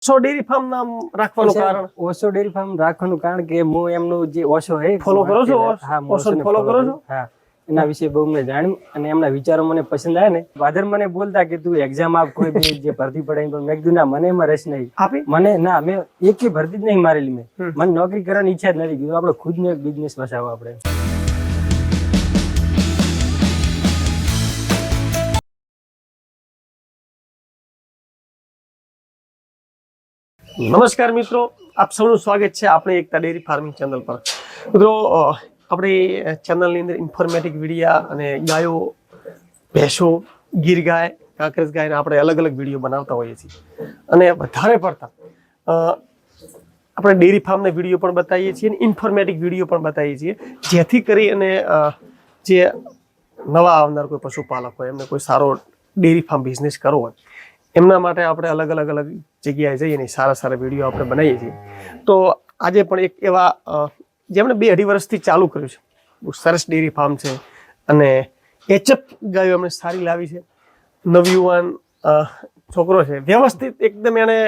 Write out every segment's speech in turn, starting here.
Osho dairy farm નામ રાખવાનું કારણ? ઓશો ડેરી ફાર્મ રાખવાનું કારણ કે હું એમનું જે ઓશો હે ફોલો કરો છો? હા, ઓશો ફોલો કરો છો? હા, એના વિશે બહુ મેં જાણ્યું અને એમના વિચારો મને પસંદ આવ્યા ને. ફાધર મને બોલતા કે તું એક્ઝામ આપ, કોઈ બી જે ભરતી પડે, પણ મેં કીધું ના, મને એમાં રસ નહીં. આપી મને ના, મેં એકે ભરતી જ નહીં મારેલી. મને નોકરી કરવાની ઈચ્છા જ નથી. કીધું આપણે ખુદનો એક બિઝનેસ વસાવો આપણે. નમસ્કાર મિત્રો, આપ સૌનું સ્વાગત છે આપણી એકતા ડેરી ફાર્મિંગ ચેનલ પર. મિત્રો, આપણી ચેનલની અંદર ઇન્ફોર્મેટિવ વિડીયા અને ગાયો, ભેંસો, ગીર ગાય, કાંકરેજ ગાયના આપણે અલગ અલગ વિડીયો બનાવતા હોઈએ છીએ. અને વધારે પડતા આપણે ડેરી ફાર્મના વિડીયો પણ બતાવીએ છીએ અને ઇન્ફોર્મેટિવ વિડીયો પણ બતાવીએ છીએ, જેથી કરી અને જે નવા આવનાર કોઈ પશુપાલક હોય, એમને કોઈ સારો ડેરી ફાર્મ બિઝનેસ કરવો હોય, એમના માટે આપણે અલગ અલગ જગ્યાએ જઈને સારા સારા વિડીયો આપણે બનાવીએ છીએ. તો આજે પણ એક એવા જેમણે 2-2.5 વર્ષથી ચાલુ કર્યું છે, બહુ સરસ ડેરી ફાર્મ છે અને એચએફ ગાયો એમણે સારી લાવી છે. નવયુવાન છોકરો છે, વ્યવસ્થિત એકદમ. એણે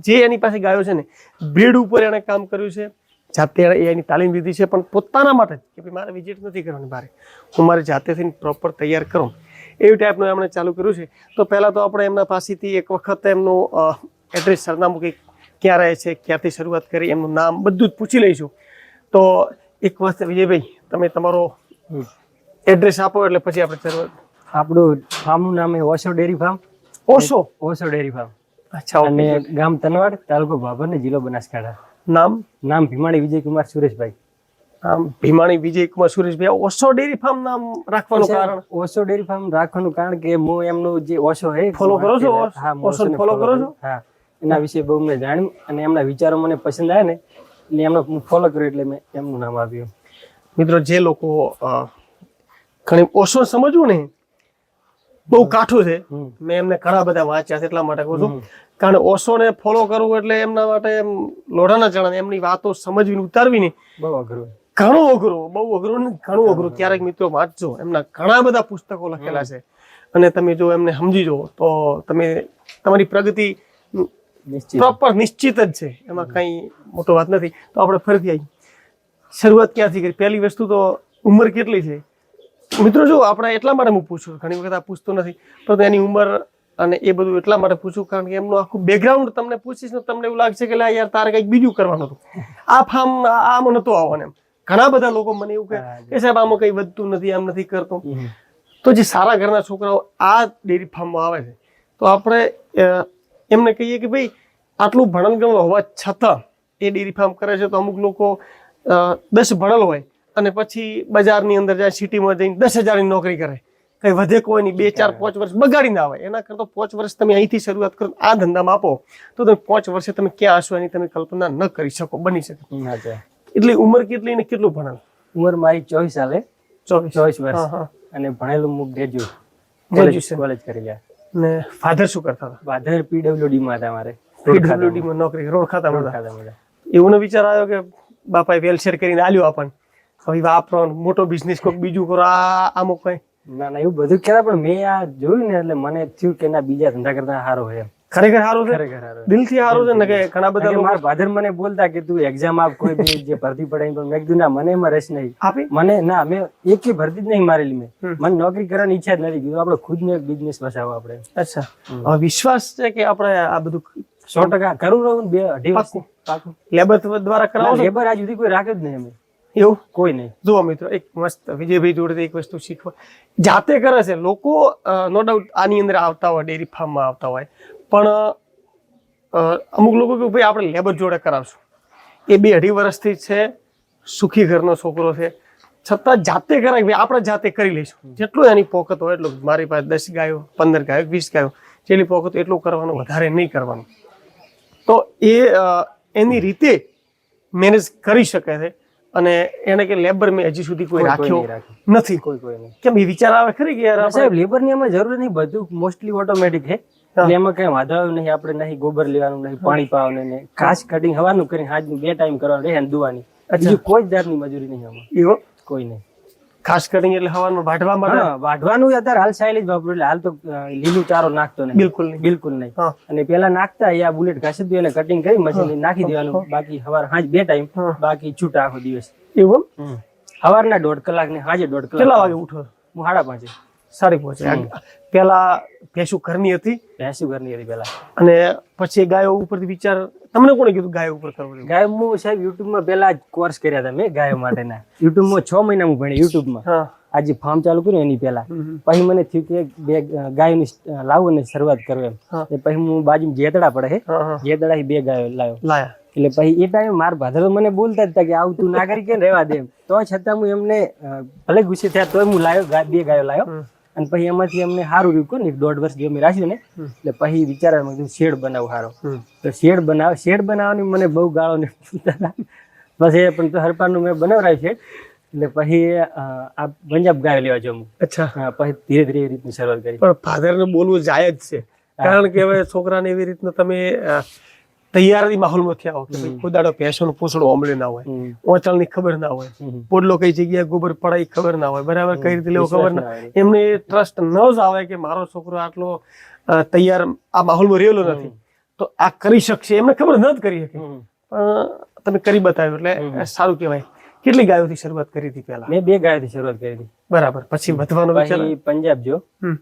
જે એની પાસે ગાયો છે ને, બ્રીડ ઉપર એણે કામ કર્યું છે, જાતે એની તાલીમ લીધી છે, પણ પોતાના માટે કે ભાઈ મારે વિઝિટ નથી કરવાની બહાર, હું મારી જાતે થઈને પ્રોપર તૈયાર કરું, એવી ટાઈપનું એમણે ચાલુ કર્યું છે. તો પહેલાં તો આપણે એમના પાસેથી એક વખત એમનું એડ્રેસ, સરનામું, કે ક્યાં રહે છે, ક્યાંથી શરૂઆત કરી, એમનું નામ બધું જ પૂછી લઈશું. તો એક વખત વિજયભાઈ, તમે તમારો એડ્રેસ આપો એટલે પછી આપણે શરૂઆત. આપણું ફાર્મનું નામ છે Osho dairy farm. Osho dairy farm. અચ્છા. અને ગામ તનવાડ, તાલુકો ભાભર ને જિલ્લો બનાસકાંઠા. નામ ભીમાણી વિજયકુમાર સુરેશભાઈ. ભીમાણી વિજયકુમાર સુરેશભાઈ. ઓશો ડેરી ફાર્મ નામ રાખવાનું કારણ? ઓશો ડેરી ફાર્મ રાખવાનું કારણ કે હું એમનું જે ઓશો હે ફોલો કરો છો? હા, ઓશો ફોલો કરો છો? હા, એના વિશે બહુ મેં જાણ્યું અને એમના વિચારો મને પસંદ આવ્યા ને, એટલે એમનો હું ફોલો કર્યો, એટલે મેં એમનું નામ આપ્યું. મિત્રો, જે લોકો ઘણી ઓશો સમજવું ને બહુ કાઠું છે, મેં એમને ઘણા બધા વાંચ્યા છે, એટલા માટે કહું છું. કારણ ઓશોને ફોલો કરવું એટલે એમના માટે એમ લોઢાના ચણા, એમની વાતો સમજવીને ઉતારવી બહુ અઘરું, ઘણું અઘરું, બહુ અઘરું ને ઘણું અઘરું. ક્યારેક મિત્રો વાંચજો, એમના ઘણા બધા પુસ્તકો લખેલા છે અને તમે જો એમને સમજી જો તો તમે તમારી પ્રગતિ પ્રોપર નિશ્ચિત જ છે, એમાં કઈ મોટો વાત નથી. તો આપણે ફરીથી આવી શરૂઆત ક્યાંથી કરી? પહેલી વસ્તુ તો ઉંમર કેટલી છે? મિત્રો જો, આપણે એટલા માટે હું પૂછું, ઘણી વખત આ પૂછતો નથી, પરંતુ એની ઉંમર અને એ બધું એટલા માટે પૂછું કારણ કે એમનું આખું બેકગ્રાઉન્ડ તમને પૂછીશ ને તમને એવું લાગશે કે યાર તારે કંઈક બીજું કરવાનું હતું, આ ફાર્મ આમ નતું આવવાનું. એમ ઘણા બધા લોકો મને એવું કહે કે સાહેબ આમાં કંઈ વધતું નથી, આમ નથી કરતો. તો જે સારા ઘરના છોકરાઓ આ ડેરી ફાર્મમાં આવે છે, તો આપણે એમને કહીએ કે ભાઈ આટલું ભણન ગણન હોવા છતાં એ ડેરી ફાર્મ કરે છે. તો અમુક લોકો 10 ભણેલ હોય અને પછી બજારની અંદર જાય, સિટીમાં જઈને 10,000ની નોકરી કરે, કઈ વધે કોઈ નહીં, 2, 4, 5 વર્ષ બગાડી ના આવે. એના કરતા 5 વર્ષ તમે અહીંથી શરૂઆત કરો, આ ધંધામાં આપો, તો તમે 5 વર્ષે તમે ક્યાં હશો એની તમે કલ્પના ન કરી શકો, બની શકે. એટલે ઉંમર કેટલી ને કેટલું ભણેલ? ઉંમર મારી 24 સાલે, 24 વર્ષ. અને ભણેલું હું ગ્રેજ્યુએશન કોલેજ કરી ગયા. ને ફાધર શું કરતા હતા? ફાધર પીડબ્લ્યુડી માં હતા. મારે પીડબ્લ્યુડી માં નોકરી, રોડ ખાતામાં. એવું વિચાર આવ્યો કે બાપાએ વેલશેર કરીને આલ્યો આપણને, હવે વાપરો, મોટો બિઝનેસ કોઈક બીજું કરો, આમ કઈ? ના, એવું બધું કર્યા, પણ મેં આ જોયું ને એટલે મને થયું કે ના, બીજા ધંધા કરતા સારો હોય. ખરેખર સારું છે, દિલથી સારું છે ને. કે ઘણા બધા મારા ફાધર મને બોલતા કે તું એક્ઝામ આપ, કોઈ બી જે ભરતી પડે, પણ મેં કીધું ના, મને એમાં રસ નહીં. મને ના, મેં એકે ભરતી જ નહીં મારેલી. મને નોકરી કરવાની ઈચ્છા જ નથી. કીધું આપણે ખુદનો એક બિઝનેસ વસાવો આપણે. અચ્છા, વિશ્વાસ છે કે આપણે આ બધું 100% કરું રહું. 2-2.5 વર્ષ લેબર દ્વારા કરાવો? લેબર આજ સુધી કોઈ રાખે જ નહીં અમે. એવું કોઈ નહીં. જુઓ મિત્રો, એક મસ્ત વિજયભાઈ જોડે એક વસ્તુ શીખવા, જાતે કરે છે લોકો. નો ડાઉટ આની અંદર આવતા હોય, ડેરી ફાર્મમાં આવતા હોય, પણ અમુક લોકો કે ભાઈ આપણે લેબર જોડે કરાવશું. એ 2-2.5 વર્ષથી છે, સુખી ઘરનો છોકરો છે, છતાં જાતે કરાય, ભાઈ આપણે જાતે કરી લઈશું. જેટલું એની પોકત હોય એટલું. મારી પાસે 10 ગાયો, 15 ગાયો, 20 ગાયો, જેટલી પોકત એટલું કરવાનું, વધારે નહીં કરવાનું. તો એ એની રીતે મેનેજ કરી શકે છે. અને એને કે લેબર મેં હજી સુધી કોઈ રાખ્યો નથી. કોઈ કેમ એ વિચાર આવે ખરી કે યાર સાહેબ લેબર ની એમાં જરૂર નહીં, બધું મોસ્ટલી ઓટોમેટિક છે. એમાં કઈ વાંધો નહીં. આપણે નહીં ગોબર લેવાનું, નહીં પાણી પાવાનું, નહીં ઘાસ કટિંગ હવાનું કરીને હાજનું 2 ટાઈમ કરવાનું, રહે દુવાની. બીજું કોઈ જાતની મજૂરી નહીં આમાં. એવો કોઈ નહીં. ખાસ કરીને એટલે હવારમાં વાઢવા માટે હા, વાઢવાનું અત્યારે હાલ સાયલેજ વાપરું એટલે હાલ તો લીલું ચારો નાખતો નહીં, બિલકુલ નહીં. બિલકુલ નહીં. હા. અને પેલા નાખતા આ બુલેટ ઘાસી દઉં એને કટિંગ કરી મશીન નાખી દેવાનું, બાકી સવાર સાંજ 2 ટાઈમ, બાકી છૂટા આખો દિવસ. એવું સવારના 1.5 કલાક ને સાંજે 1.5 કલાક. કેટલા વાગે ઉઠો? હું 5:30. સારી પહોંચે. પેલા ભેંસું ઘરની હતી ભેંસું ઘરની હતી પેલા, અને પછી ગાયો ઉપરથી વિચાર તમને કોણે કીધું ગાયો ઉપર કરવું? ગાય હું સાહેબ યુટ્યુબમાં પેલા જ કોર્સ કર્યા હતા મેં ગાયો માટેના. યુટ્યુબમાં 6 મહિના હું ભણ્યો યુટ્યુબમાં. હા. આજે ફાર્મ ચાલુ કર્યું એની પેલા પછી મને થયું કે બે ગાયોની લાવું ને શરૂઆત કરું એમ. પછી હું બાજુ જેતડા પડે છે, જેતડા 2 ગાયો લાવ્યો. એટલે પછી એ ટાઈમે મારા ભાધર મને બોલતા જ હતા કે આવું તું ના કરી કે રહેવા દે એમ. તો છતાં હું એમને ભલે ગુસ્સે થયા તોય હું લાવ્યો, 2 ગાયો લાવ્યો. અને પછી એમાંથી અમને સારું રહ્યું કોને 1.5 વર્ષ જે મેં રાખ્યું ને, એટલે પછી વિચાર્યા શેડ બનાવું સારો. તો શેડ બનાવવાની મને બહુ ગાળો ને બસ એ પણ હરપારનું મેં બનાવરાયું છે. એટલે પછી આ પંજાબ ગાયો લેવા જાઉં. અચ્છા. પછી ધીરે ધીરે એ રીતની શરૂઆત કરી. પણ ફાધરને બોલવું જાય જ છે, કારણ કે હવે છોકરાને એવી રીતના તમે તૈયારી માહોલમાં થયા હો કે ભાઈ કોઈ દાડો ભેંસોનું પૂંછડું ઓમળે ના હોય, ઓચાળની ખબર ના હોય, પોડલો કઈ જગ્યાએ ગોબર પડાય ખબર ના હોય, બરાબર કઈ રીતે લેવો ખબર ના હોય. એમને ટ્રસ્ટ ન જ આવે કે મારો છોકરો આટલો તૈયાર આ માહોલમાં રહેલો નથી તો આ કરી શકશે, એમને ખબર ન જ કરી શકે. પણ તમે કરી બતાવ્યું એટલે સારું કહેવાય. કેટલી ગાયોથી શરૂઆત કરી હતી પહેલા? મેં 2 ગાયોથી શરૂઆત કરી હતી. બરાબર. પછી વધવાનો વિચાર? પછી પંજાબ જો,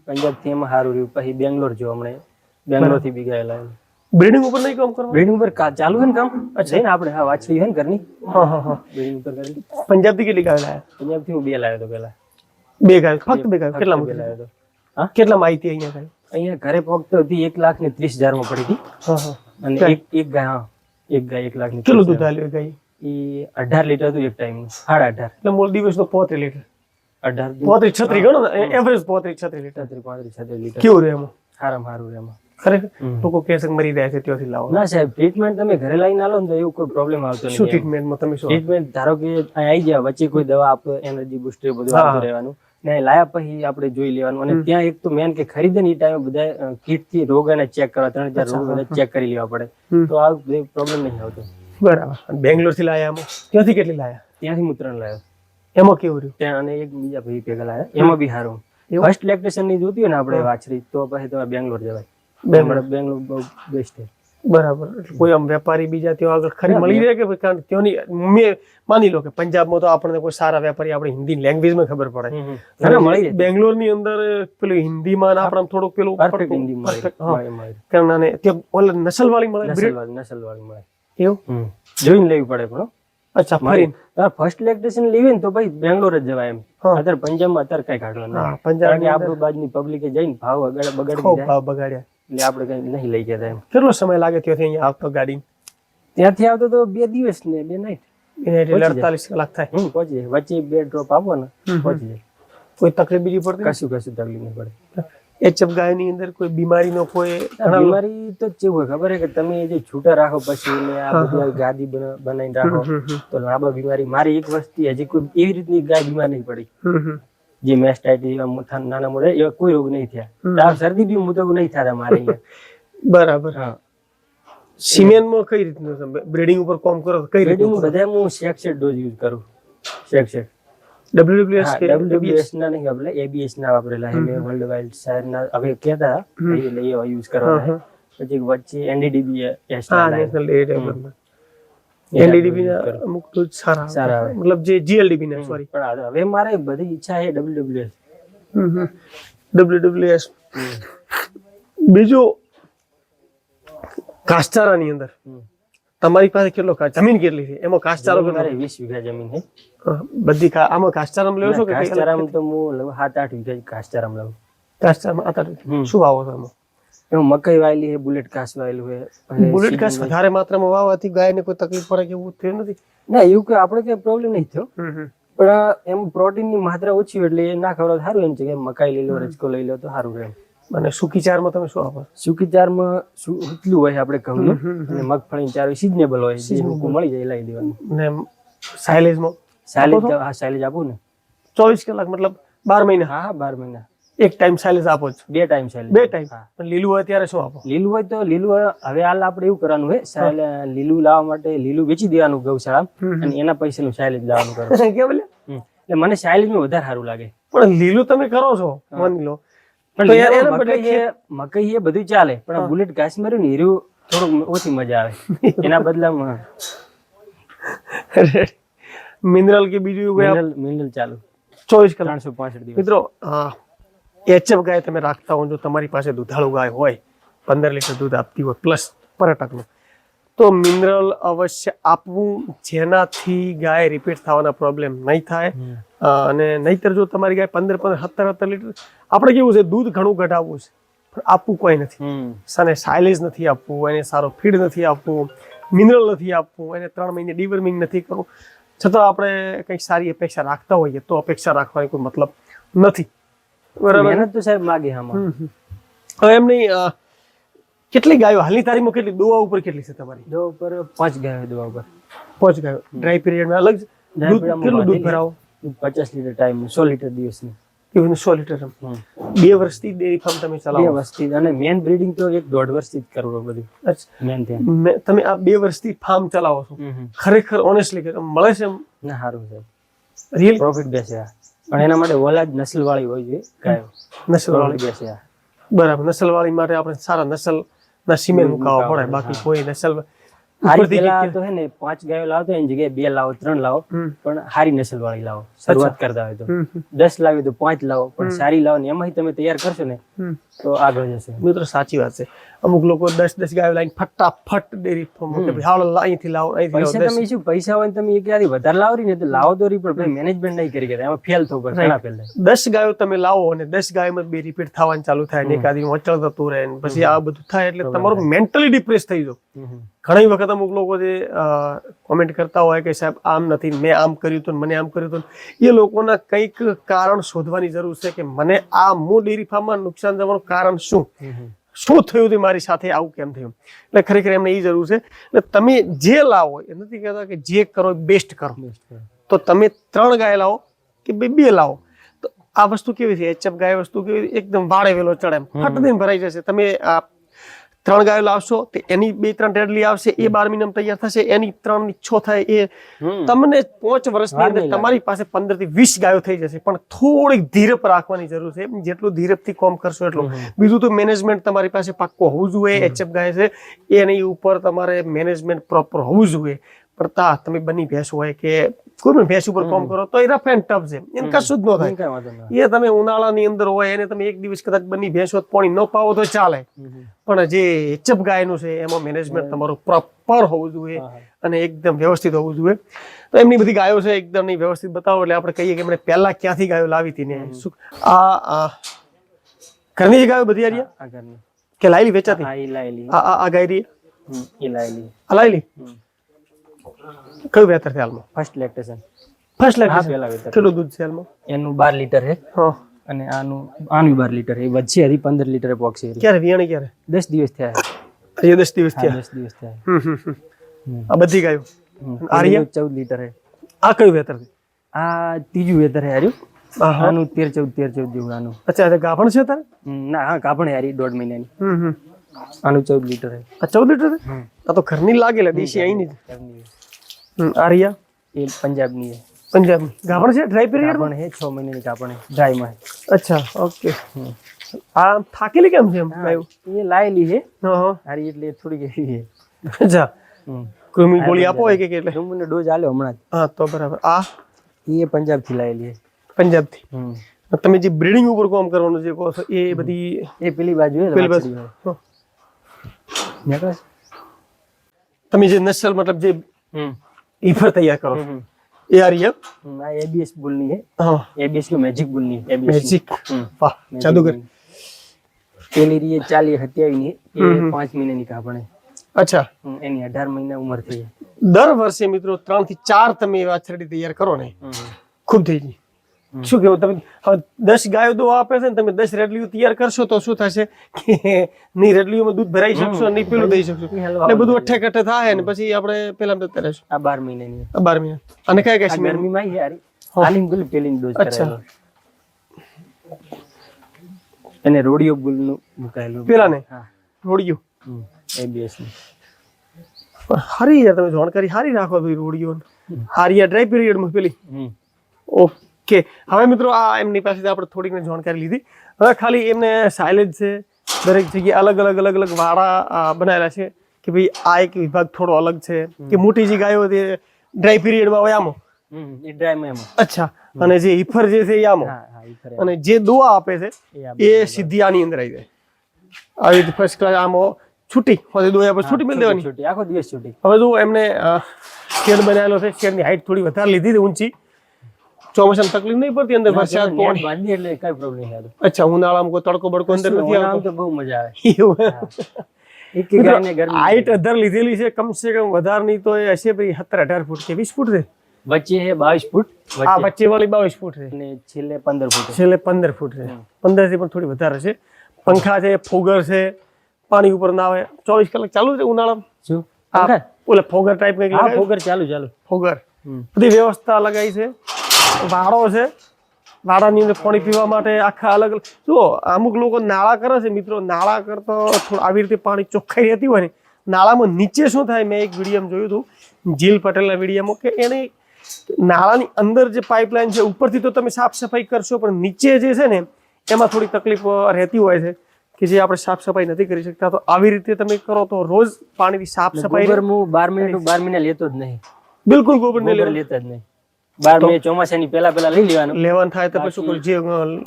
પંજાબ થી એમાં સારું રહ્યું. પછી બેંગ્લોર જો, હમણાં બેંગ્લોર થી બી ગાય લાવ્યો. બ્રીડિંગ ઉપર નહીં કામ કરવાનું? બ્રીડિંગ ઉપર ચાલુ છે ને કામ. અચ્છા ને આપણે વાછડી છે ને ઘરની. બ્રીડિંગ ઉપર કરી. પંજાબ થી કેટલી ગાયો લાવ્યા? પંજાબ થી હું 2 લાવ્યો તો પેલા. 2 ગાયો? ફક્ત 2 ગાયો? કેટલા લાવ્યો હતો? હા, કેટલા માહિતી અહીંયા ગાયો? અહીંયા ઘરે ફક્ત હતી 1,30,000 માં પડી હતી. અને એક ગાય 1,00,000 કેટલું દૂધ આલ્યું ગાય? એ 18 લીટર હતું એક ટાઈમ. 18.5. એટલે મૂળ દિવસ નો 35 લીટર. 18 35 36 ગણો ને, એવરેજ 35 36 લીટર. 36 લીટર. કેવું રહે એમાં? સારું એમાં. ખરેખર લોકો કહે છે કે મરી જાય છે ત્યાંથી લાવો. ના સાહેબ, ટ્રીટમેન્ટ તમે ઘરે લઈને આલો ને તો એવું કોઈ પ્રોબ્લેમ આવતો નથી. શું ટ્રીટમેન્ટમાં તમે શું? ટ્રીટમેન્ટ ધારો કે અહીં આવી જાય, વચ્ચે કોઈ દવા આપો, એનર્જી બુસ્ટર બધું આપતું રહેવાનું ને, લાયા પછી આપણે જોઈ લેવાનું. અને ત્યાં એક તો મેન કે ખરીદે ને એ ટાઈમે બધા કીટ થી રોગ એને ચેક કરવા, 3-4 રોગ બધા ચેક કરી લેવા પડે, તો આ પ્રોબ્લેમ નહીં આવતો. બરાબર. બેંગ્લોર થી લાયા આમાં? ત્યાંથી કેટલી લાયા? ત્યાંથી હું 3 લાવ્યો. એમાં કેવું રહ્યું? ત્યાં અને એક બીજા ભાઈ ભેગા લાયા, એમાં બી સારું. ફર્સ્ટ લેક્ટેશન ની જોતી હોય ને આપણે વાછરી, તો પછી તમે બેંગ્લોર જવાય. બેંગ્લોર બહુ બેસ્ટ છે. બરાબર. કોઈ આમ વેપારી બીજા ત્યાં આગળ ખરી મળી રહે કે કારણ ત્યાંની મેં માની લો કે પંજાબમાં તો આપણને કોઈ સારા વેપારી આપણે હિન્દી લેંગ્વેજમાં ખબર પડે. બેંગ્લોર ની અંદર પેલું હિન્દીમાં આપણે થોડુંક પેલું પરફેક્ટ હિન્દી મળે. કારણ ત્યાં ઓલ નસલ વાળી મળે. નસલ વાળી મળે. એવું જોઈને લેવી પડે પણ. અચ્છા. ફરીને ફર્સ્ટ લેક્ટેશન લેવી ને તો ભાઈ બેંગ્લોર જ જવાય એમ. અત્યારે પંજાબમાં અત્યારે કઈ કાઢવાનું. પંજાબ ની આપણું બાજુની પબ્લિકે જઈને ભાવ બગાડ્યા એટલે આપણે કઈ નહીં લઈ ગયા એમ. કેટલો સમય લાગે ત્યાંથી અહીંયા આવતો ગાડી? ત્યાંથી આવતો તો 2 દિવસ ને 2 નાઈટ. 48 કલાક થાય. પહોંચી જાય. વચ્ચે 2 ડ્રોપ આપો ને પહોંચી જાય. કોઈ તકલીફ બીજી પડતી? કશું તકલીફ નહીં પડે. એચએફ ગાયની અંદર કોઈ બીમારીનો કોઈ બીમારી તો કેવું હોય ખબર છે કે તમે જે છૂટા રાખો પછી ને આ બધી ગાદી બનાવીને રાખો તો લાંબા બીમારી. મારી એક વસ્તી હજી કોઈ એવી રીતની ગાય બીમાર નહીં પડી. જે મેસ્ટાઇટિસ નાના મોટા એવા કોઈ રોગ નહીં થયા. શરદી બી મુતક નહીં થતા મારે અહીંયા. બરાબર. સિમેન્ટમાં કઈ રીતનું બ્રીડિંગ ઉપર કામ કરો? કઈ રીતનું? બધા હું શેક ડોઝ યુઝ કરું. શેક WWS ના નહીં આપણે ABS ના વાપરેલા છે મેં. વર્લ્ડ વાઇલ્ડ શહેર ના હવે કહેતા એટલે એ યુઝ કરવાના. પછી વચ્ચે NDDBS ના અમુક ડોઝ સારા મતલબ જે GLDB ના સોરી. પણ હવે મારે બધી ઈચ્છા છે WWS. બીજું ઘાસચારાની અંદર તમારી પાસે કેટલો જમીન કેટલી છે? એમાં ઘાસચારો? મારે 20 વીઘા જમીન છે. બધી આમાં ઘાસચારામાં લેવો છો કે? ઘાસચારામાં તો હું 7-8 વીઘા ઘાસચારામાં લઉં. ઘાસચારામાં 7-8 શું વાવો છો એમાં? એમાં મકાઈ વાયેલી છે, બુલેટ ઘાસ વાયેલું છે. બુલેટ ઘાસ વધારે માત્રામાં વાવવાથી ગાયને કોઈ તકલીફ પડે કે એવું થયું નથી? ના, એવું કે આપણે કઈ પ્રોબ્લેમ નહીં થયો. પણ એમ પ્રોટીન ની માત્રા ઓછી હોય એટલે એ ના ખવડાવ સારું. એમ છે કે મકાઈ લઈ લો, રજકો લઈ લો તો સારું રહે. અને સૂકી ચારમાં તમે શું આપો? સૂકી ચારમાં એટલું હોય આપણે ઘઉંનું અને મગફળી ચાર સિઝનેબલ હોય, જે લોકો મળી જાય લઈ દેવાનું. ને સાયલેજમાં? સાયલેજ આપું ને 24 કલાક મતલબ 12 મહિના? હા 12 મહિના. એક ટાઈમ સાયલેજ આપો છો? 2 ટાઈમ સાયલેજ. 2 ટાઈમ. પણ લીલું હોય ત્યારે શું આપો? લીલું હોય તો લીલું હવે હાલ આપણે એવું કરવાનું હોય, લીલું લાવવા માટે લીલું વેચી દેવાનું ગૌશાળા અને એના પૈસાનું સાયલેજ લાવવાનું કરવાનું. કે બોલે એટલે મને સાયલેજમાં વધારે સારું લાગે. પણ લીલું તમે કરો છો માની લો પણ તો યાર લીલામાં એના બદલે મકઈ એ બધું ચાલે, પણ આ બુલેટ ઘાસ માર્યું ને હીરું થોડુંક ઓછી મજા આવે. એના બદલામાં મિનરલ કે બીજું કોઈ મિનરલ ચાલુ 24 કલાક 365 દિવસ. મિત્રો એચએફ ગાય તમે રાખતા હો, જો તમારી પાસે દુધાળુ ગાય હોય 15 લીટર દૂધ આપતી હોય પ્લસ પર ટકનું, તો મિનરલ અવશ્ય આપવું, જેનાથી ગાય રિપીટ થવાના પ્રોબ્લેમ નહીં થાય. અને નહીતર જો તમારી ગાય 15 17 લીટર, આપણે કેવું છે દૂધ ઘણું ઘટાડવું છે પણ આપવું કોઈ નથી. અને સાયલેજ નથી આપવું, એને સારો ફીડ નથી આપવું, મિનરલ નથી આપવું, એને 3 મહિને ડીવર્મિંગ નથી કરવું, છતાં આપણે કંઈક સારી અપેક્ષા રાખતા હોઈએ તો અપેક્ષા રાખવાની કોઈ મતલબ નથી. બરાબર. મહેનત તો સાહેબ માગે આમાં. હવે એમની કેટલી ગાયો હાલની તારીખમાં, કેટલી દોવા ઉપર કેટલી છે તમારી? દવા ઉપર 5 ગાયો, દવા ઉપર 5 ગાયો. ડ્રાય પીરિયડમાં અલગ કેટલું દૂધ ભરાવો? 50 લીટર ટાઈમ, 100 લીટર દિવસની. even 100 litre. 2 વર્ષથી ડેરી ફાર્મ તમે 2 ચલાવો? વર્ષથી. અને મેન બ્રીડિંગ તો 1.5 વર્ષથી જ કરવું બધું. મેન ધ્યાન. તમે આ 2 વર્ષથી ફાર્મ ચલાવો છો, ખરેખર ઓનેસ્ટલી મળે છે એમ? ના, સારું છે, રિયલ પ્રોફિટ બેસે. પણ એના માટે ઓલાદ નસલ વાળી હોય છે ગાયો, નસલ વાળી બેસે. બરાબર. નસલ વાળી માટે આપણે સારા નસલ ના સિમેન્ટ મુકાવવા પડે, બાકી કોઈ નસલ હારી પેલા તો હે ને 5 ગાયો લાવો તો એની જગ્યાએ 2 લાવો, 3 લાવો, પણ હારી નસલ વાળી લાવો. શરૂઆત કરતા હોય તો 10 લાવી તો 5 લાવો, પણ સારી લાવો ને એમાંથી તમે તૈયાર કરશો ને તો આગળ જશે. મિત્રો સાચી વાત છે. અમુક લોકો 10 ગાયો લાવીને ફટાફટ ડેરી ફાર્મ અહીંથી લાવો, અહીંથી પૈસા લાવો. તમે શું પૈસા હોય ને તમે એક યાદી વધારે લાવરી ને તો લાવો તો રી, પણ મેનેજમેન્ટ નહીં કરી ગયા, એમાં ફેલ થવું પડે ઘણા પહેલા. 10 ગાયો તમે લાવો અને 10 ગાયોમાં 2 રિપીટ થવાનું ચાલુ થાય, ને એકાદી અચળ થતું રહે, ને પછી આ બધું થાય એટલે તમારું મેન્ટલી ડિપ્રેસ થઈ જાવ. ઘણી વખત અમુક લોકો જે કોમેન્ટ કરતા હોય કે સાહેબ આમ નથી, મેં આમ કર્યું હતું, મને આમ કર્યું હતું, એ લોકોના કંઈક કારણ શોધવાની જરૂર છે કે મને આ ડેરી ફાર્મમાં નુકસાન જવાનું કારણ શું થયું હતું, મારી સાથે આવું કેમ થયું. એટલે ખરેખર એમને એ જરૂર છે. એટલે તમે જે લાવો એ નથી કહેતા કે જે કરો બેસ્ટ કરો, તો તમે 3 ગાય લાવો કે 2 લાવો, તો આ વસ્તુ કેવી છે, એચએફ ગાય વસ્તુ કેવી, એકદમ વાળે વેલો ચડે, ફટ દઈને ભરાઈ જશે. તમે આ 3 ગાયો લાવશો તો એની 2-3 રેડલી આવશે, એ 12 મહિનામાં તૈયાર થશે, એની 3 ની 6 થાય, એ તમને 5 વર્ષની અંદર તમારી પાસે 15 થી 20 ગાયો થઈ જશે. પણ થોડીક ધીરપ રાખવાની જરૂર છે. જેટલું ધીરપથી કોમ કરશો એટલું. બીજું તો મેનેજમેન્ટ તમારી પાસે પાક્કો હોવું જોઈએ. એચએફ ગાય છે એની ઉપર તમારે મેનેજમેન્ટ પ્રોપર હોવું જોઈએ. પણ તમે બની ભેંસ હોય કે કોઈ પણ ભેંસ ઉપર કોમ કરો તો એ રફ એન્ડ ટફ છે, એને કશું જ ન થાય. એ તમે ઉનાળાની અંદર હોય એને તમે એક દિવસ કદાચ બની ભેંસ હોત પાણી ન પાવો તો ચાલે, પણ જે એચએફ ગાયનું છે એમાં મેનેજમેન્ટ તમારું પ્રોપર હોવું જોઈએ અને એકદમ વ્યવસ્થિત હોવું જોઈએ. તો એમની બધી ગાયો છે એકદમ વ્યવસ્થિત બતાવો એટલે આપણે કહીએ કે એમણે પહેલા ક્યાંથી ગાયો લાવી હતી ને શું. આ ઘરની જે ગાયો બધી આ કે લાયેલી વેચાતી? આ ગાય રહી આ લાયેલી કયું વેતર છે હાલમાં? First lactation. First lactation. કેટલું દૂધ છે હાલમાં? એનું 12 લીટર છે. અને આનું 12 લીટર એ વચ્ચે હરી 15 લીટર પોક્સી. ક્યારે વિયાણી ક્યારે? 10 દિવસ થયા. એ 10 દિવસ થયા. 10 દિવસ થયા. આ બધી ગાયો આરિયા 14 લીટર છે. આ કયું વેતર છે? આ ત્રીજું વેતર છે હાર્યું. આનું 13-14 જેવું આનું. અચ્છા, ગાભણ છે તારે? ના, હા ગાભણ હારી 1.5 મહિનાની. આનું 14 લીટર છે. આ 14 લીટર છે? આ તો ઘરની લાગેલા દેશી અહીંની જ. આરિયા એ પંજાબની છે. પંજાબની ગાભણ છે? ડ્રાય પીરિયડ પણ છે 6 મહિનાની ગાભણ છે, ડ્રાયમાં. અચ્છા, ઓકે. આ થાકેલી કેમ છે એમ ગાયો? એ લાયેલી છે હારી એટલે થોડીક એવી છે. અચ્છા, કૃમિ ગોળી આપો હોય કે એટલે? કૃમિનો ડોઝ આલ્યો હમણાં જ. હા, તો બરાબર. આ એ પંજાબથી લાયેલી છે. પંજાબથી. તમે જે બ્રીડિંગ ઉપર કામ કરવાનું જે કહો છો એ બધી એ પેલી બાજુ છે. પેલી બાજુ તમે જે નસલ મતલબ જે ઈફર તૈયાર કરો એ આ રહી? આ એબીએસ બુલની છે. હા, એબીએસ નું મેજિક બુલની. મેજિક. વાહ, જાદુગર. પેલી રીએ 40-27 ની એ 5 મહિનાની ગાભણ છે. અચ્છા, એની 18 મહિના ઉંમર થઈ. દર વર્ષે મિત્રો 3 થી 4 તમે એવા છેડી તૈયાર કરો ને ખૂબ થઈ ગઈ. શું કેવું તમે? હવે 10 ગાયો દો આપે છે ને, તમે 10 રેડલીઓ તૈયાર કરશો તો શું થશે કે ની રેડલીઓમાં દૂધ ભરાઈ શકશો, નહીં પેલું દઈ શકશો, એટલે બધું અઠ્ઠે કઠ્ઠે થાય ને પછી આપણે પેલા જતા રહેશું. આ 12 મહિનાની. 12 મહિના. અને કઈ કઈ ગરમીમાં યારી આની ગુલ પેલીની ડોઝ કરાવેલો. અને રોડિયો ગુલ નું મુકાયેલું પેલા ને રોડિયો એબીએસ નું. હારી યાર, તમે જાણકારી હારી રાખો ભાઈ. રોડિયો હારી ડ્રાય પીરિયડ માં પેલી. ઓકે, હવે મિત્રો આ એમની પાસેથી આપણે થોડીક જાણકારી લીધી. હવે ખાલી એમને સાયલેજ છે, દરેક જગ્યાએ અલગ અલગ અલગ અલગ વાડા બનાવેલા છે કે ભાઈ આ એક વિભાગ થોડો અલગ છે કે મોટી જે ગાયો તે ડ્રાય પીરિયડમાં હોય આમો. એ ડ્રાય માં અચ્છા, અને જે ઈફર જે છે એ આમો, અને જે દોવા આપે છે એ સીધી આની અંદર આવી જાય. આવી રીતે ફર્સ્ટ ક્લાસ આમો છૂટી હોય દોયા પર છૂટી મિલ દેવાની, આખો દિવસ છૂટી. હવે જો એમને શેડ બનાવેલો છે, શેડની હાઈટ થોડી વધારે લીધી હતી ઊંચી, ચોમાસામાં તકલીફ નહીં પડતી અંદર વરસાદ બાંધી એટલે કઈ પ્રોબ્લેમ નહીં થતો. અચ્છા, ઉનાળામાં કોઈ તડકો બડકો અંદર નથી આવતો તો બહુ મજા આવે. એક ગાયને ગરમી હાઈટ 18 લીધેલી છે, કમસે કમ વધારે નહીં તો એ હશે ભાઈ 17-18 ફૂટ કે 20 ફૂટ છે. વચ્ચે છે 22 ફૂટ, આ વચ્ચે વાળી 22 ફૂટ છે અને છેલ્લે 15 ફૂટ. છેલ્લે 15 ફૂટ છે. 15 થી પણ થોડી વધારે છે. પંખા છે, ફોગર છે, પાણી ઉપર ના આવે, 24 કલાક ચાલુ છે ઉનાળામાં. શું આ ઓલે ફોગર ટાઈપ કંઈક લગાવ્યું? ફોગર ચાલુ ફોગર બધી વ્યવસ્થા લગાવી છે. વાડો છે, વાડાની અંદર પાણી પીવા માટે આખા અલગ અલગ. જો અમુક લોકો નાળા કરે છે મિત્રો, નાળા કરતો થોડું આવી રીતે પાણી ચોખ્ખાઈ રહેતી હોય ને, નાળામાં નીચે શું થાય, મેં એક વિડીયોમાં જોયું હતું જીલ પટેલના વિડીયોમાં, કે એને નાળાની અંદર જે પાઇપલાઇન છે ઉપરથી તો તમે સાફ સફાઈ કરશો, પણ નીચે જે છે ને એમાં થોડી તકલીફ રહેતી હોય છે કે જે આપણે સાફ સફાઈ નથી કરી શકતા. તો આવી રીતે તમે કરો તો રોજ પાણીની સાફ સફાઈ. ગોબર હું 12 મહિના લેતો જ નહીં, બિલકુલ ગોબર ને લેતા જ નહીં. 12 મહિના ચોમાસાની પહેલા લઈ લેવાનું થાય તો પછી કોઈ જે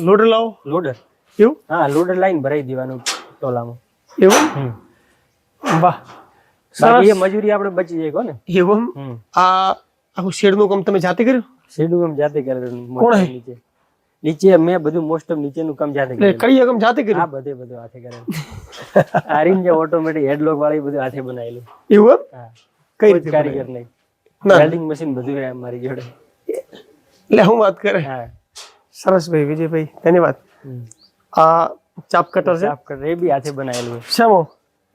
લોડર લાવો. લોડર? એવું? હા, લોડર લાઈન ભરાઈ દેવાનું ટોલામાં. એવું? વાહ, બાકી એ મજૂરી આપણે બચી જાય કોને. એવું? આ આખું શેડનું કામ તમે જાતે કર્યું? શેડનું કામ જાતે કરેલું. નીચે મેં બધું મોસ્ટ ઓફ નીચેનું કામ જાતે કર્યું. કઈ કામ જાતે કર્યું? હા, બધું હાથે કરેલું. આરીન જે ઓટોમેટિક હેડલોક વાળી બધું હાથે બનાવેલું. એવું? હા, કઈ રીતે કારીગર નહીં, વેલ્ડિંગ મશીન બધું છે મારી જોડે. એટલે હું વાત કરે. હા, સરસ ભાઈ, વિજયભાઈ ધન્યવાદ. આ ચાપ કટર છે, ચાપ કટર એ બી હાથે બનાવેલું છે. શામો?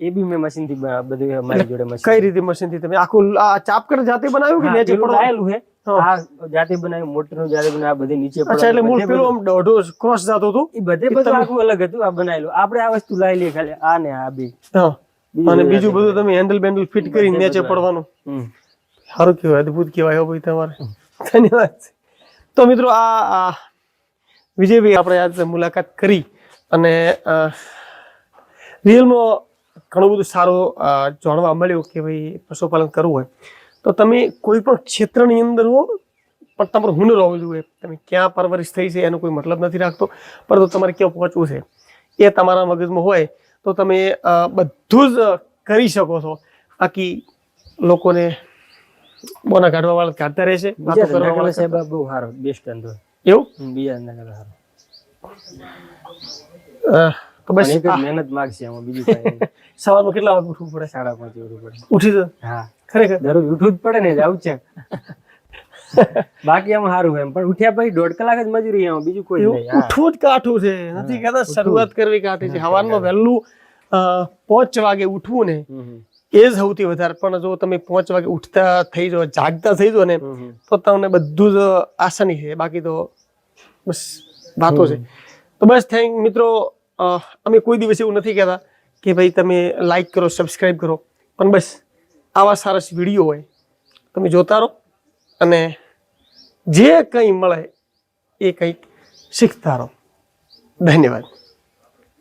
એ બી મેં મશીન થી બધું મારી જોડે મશીન. કઈ રીતે મશીન થી તમે આખું આ ચાપ કટર જાતે બનાવ્યું કે નીચે પડાયેલું છે? આ જાતે બનાવ્યું, મોટર નું જાતે બનાવ્યું, આ બધી નીચે પડાયેલું. અચ્છા, એટલે મૂળ પેલું આમ દોઢો ક્રોસ જાતો હતું, એ બધું આખું અલગ હતું. આ બનાવેલું આપણે આ વસ્તુ લાવી લઈએ ખાલી, આ ને આ બી. હા, અને બીજું બધું તમે હેન્ડલ બેન્ડલ ફિટ કરી નીચે પડવાનું. સારું કહેવાય, અદભુત કહેવાય હો ભાઈ તમારે. ધન્યવાદ. તો મિત્રો આ વિજયભાઈ આપણે આજ મુલાકાત કરી અને રિયલમાં ઘણું બધું સારું જાણવા મળ્યું કે ભાઈ પશુપાલન કરવું હોય તો તમે કોઈ પણ ક્ષેત્રની અંદર હો, પણ તમારું હુનર હોવું જોઈએ. તમે ક્યાં પરવરિશ થઈ છે એનો કોઈ મતલબ નથી રાખતો, પરંતુ તમારે ક્યાં પહોંચવું છે એ તમારા મગજમાં હોય તો તમે બધું જ કરી શકો છો. બાકી લોકોને બોના કાઢવા વાળા કાઢતા રહેશે. સાહેબ બહુ સારો, બેસ્ટ ધંધો. એવું? બીજા ધંધા સારો. તો બસ મહેનત માંગશે આમાં, બીજું કઈ નહીં. સવારમાં કેટલા વાગે ઉઠવું પડે? 5:30 ઉઠવું પડે. ઉઠી તો? હા, ખરેખર દરરોજ ઉઠવું જ પડે ને, જાવું છે. બાકી આમાં સારું એમ, પણ ઉઠ્યા પછી 1.5 કલાક જ મજૂરી આમાં, બીજું કોઈ નહીં. ઉઠવું જ કાઠું છે, નથી કહેતા શરૂઆત કરવી કાઠી છે. સવારમાં વહેલું 5 વાગે ઉઠવું ને એ જ સૌથી વધારે. પણ જો તમે 5 વાગે ઉઠતા થઈ જાઓ, જાગતા થઈ જાઓ ને, તો તમને બધું જ આસાની છે. બાકી તો બસ વાતો છે. તો બસ થેન્ક મિત્રો. અમે કોઈ દિવસ એવું નથી કહેતા કે ભાઈ તમે લાઈક કરો, સબસ્ક્રાઈબ કરો, પણ બસ આવા સરસ વિડીયો હોય તમે જોતા રહો અને જે કંઈ મળે એ કંઈક શીખતા રહો. ધન્યવાદ.